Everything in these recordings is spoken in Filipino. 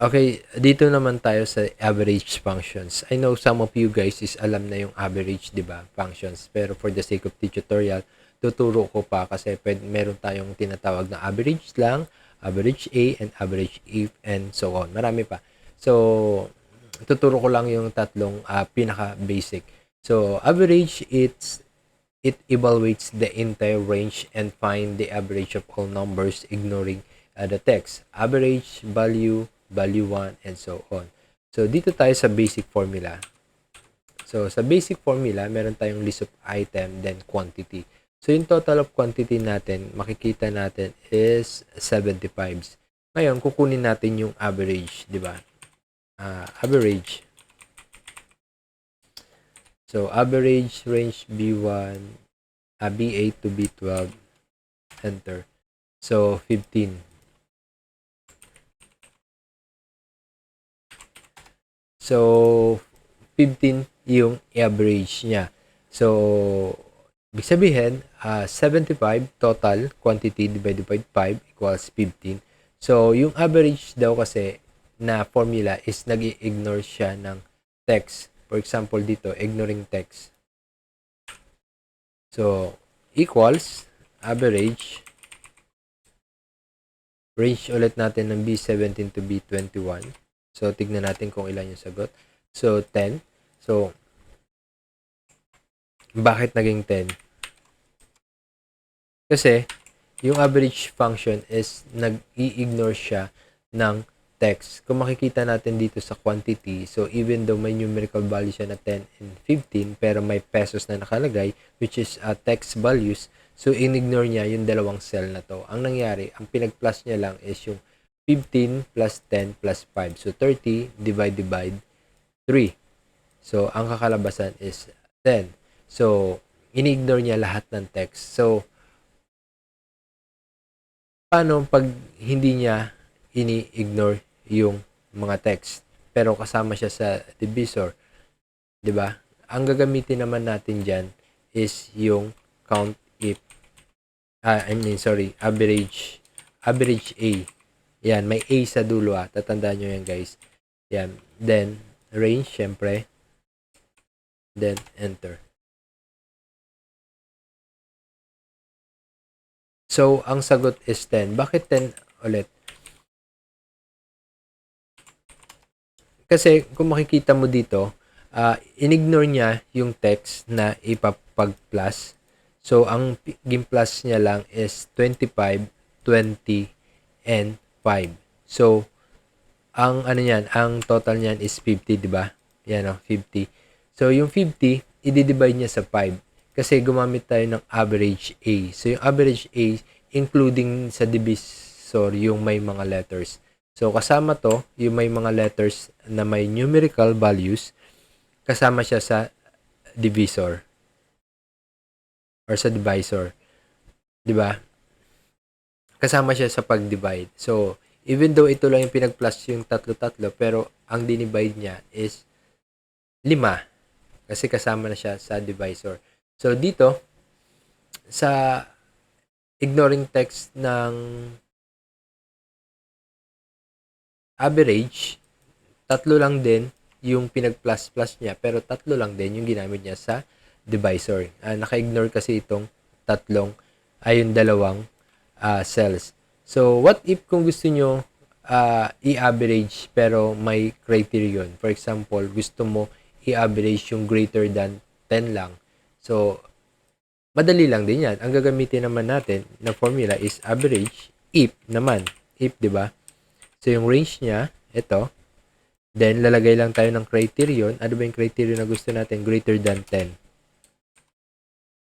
Okay, dito naman tayo sa average functions. I know some of you guys is alam na yung average, di ba, functions. Pero for the sake of the tutorial, tuturo ko pa kasi meron tayong tinatawag na average lang, average A, and average if, and so on. Marami pa. So, tuturo ko lang yung tatlong pinaka-basic. So, average, it evaluates the entire range and find the average of all numbers ignoring the text. Average, value, value 1, and so on. So, dito tayo sa basic formula. So, sa basic formula, meron tayong list of item, then quantity. So, yung total of quantity natin, makikita natin is 75. Ngayon, kukunin natin yung average, di ba? Average. So, average range B1, B8 to B12, enter. So, 15. So, 15 yung average niya. So, ibig sabihin, 75 total quantity divided by 5 equals 15. So, yung average daw kasi na formula is nag-ignore siya ng text. For example, dito, ignoring text. So, equals average range ulit natin ng B17 to B21. So, tignan natin kung ilan yung sagot. So, 10. So, bakit naging 10? Kasi, yung average function is nag-i-ignore siya ng text. Kung makikita natin dito sa quantity, so even though may numerical value siya na 10 and 15, pero may pesos na nakalagay, which is text values, so in-ignore niya yung dalawang cell na to. Ang nangyari, ang pinag-plus niya lang is yung 15 plus 10 plus 5. So, 30 divided by 3. So, ang kakalabasan is 10. So, in-ignore niya lahat ng text. So, paano pag hindi niya ini-ignore yung mga text pero kasama siya sa divisor, 'di ba? Ang gagamitin naman natin diyan is yung count if average A. Yan, may A sa dulo tatandaan nyo yan guys. Yan, then range syempre, then enter. So, ang sagot is 10. Bakit 10 ulit? Kasi kung makikita mo dito, in-ignore niya yung text na ipapag-plus. So, ang gim-plus niya lang is 25, 20, and 5. So, ang ano niyan, ang total niyan is 50, di ba? Yan 50. So, yung 50, i-divide niya sa 5. Kasi gumamit tayo ng average A. So, yung average A, including sa divisor, yung may mga letters. So, kasama to, yung may mga letters na may numerical values, kasama siya sa divisor or sa divisor. 'Di ba? Kasama siya sa pag-divide. So, even though ito lang yung pinag-plus yung tatlo-tatlo, pero ang dinivide niya is 5 kasi kasama na siya sa divisor. So, dito, sa ignoring text ng average, tatlo lang din yung pinag-plus-plus niya, pero tatlo lang din yung ginamit niya sa divisor. Naka-ignore kasi itong tatlong, yung dalawang cells. So, what if kung gusto nyo i-average pero may criterion? For example, gusto mo i-average yung greater than 10 lang. So, madali lang din yan. Ang gagamitin naman natin na formula is average if naman. If, di ba? So, yung range niya, ito. Then, lalagay lang tayo ng criterion. Ano ba yung criterion na gusto natin? Greater than 10.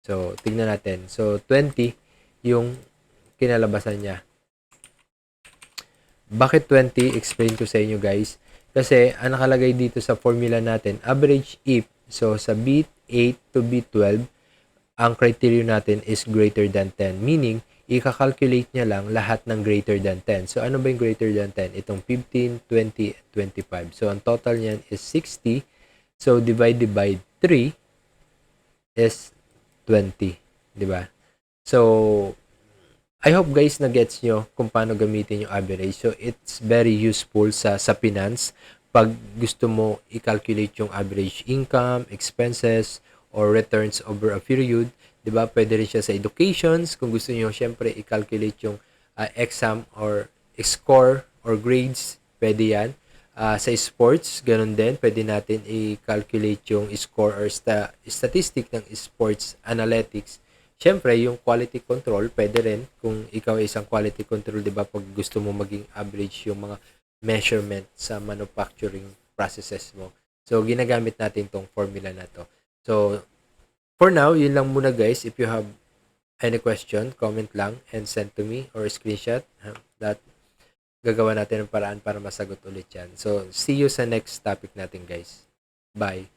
So, tignan natin. So, 20 yung kinalabasan niya. Bakit 20? Explain ko sa inyo guys. Kasi, ang nakalagay dito sa formula natin, average if. So, sa B8 to B12, ang criterion natin is greater than 10. Meaning, i-calculate niya lang lahat ng greater than 10. So, ano ba yung greater than 10? Itong 15, 20, 25. So, ang total niyan is 60. So, divided by 3 is 20. Diba? So, I hope guys na gets nyo kung paano gamitin yung average. So it's very useful sa finance pag gusto mo i-calculate yung average income, expenses, or returns over a period. 'Di ba? Pwede rin siya sa educations kung gusto niyo syempre i-calculate yung exam or score or grades, pwede yan. Sa sports, ganun din, pwede natin i-calculate yung score or statistic ng sports analytics. Siyempre, yung quality control, pwede rin kung ikaw ay isang quality control, di ba, pag gusto mo maging average yung mga measurement sa manufacturing processes mo. So, ginagamit natin tong formula na to. So, for now, yun lang muna guys. If you have any question, comment lang and send to me or screenshot that gagawa natin ng paraan para masagot ulit yan. So, see you sa next topic natin guys. Bye!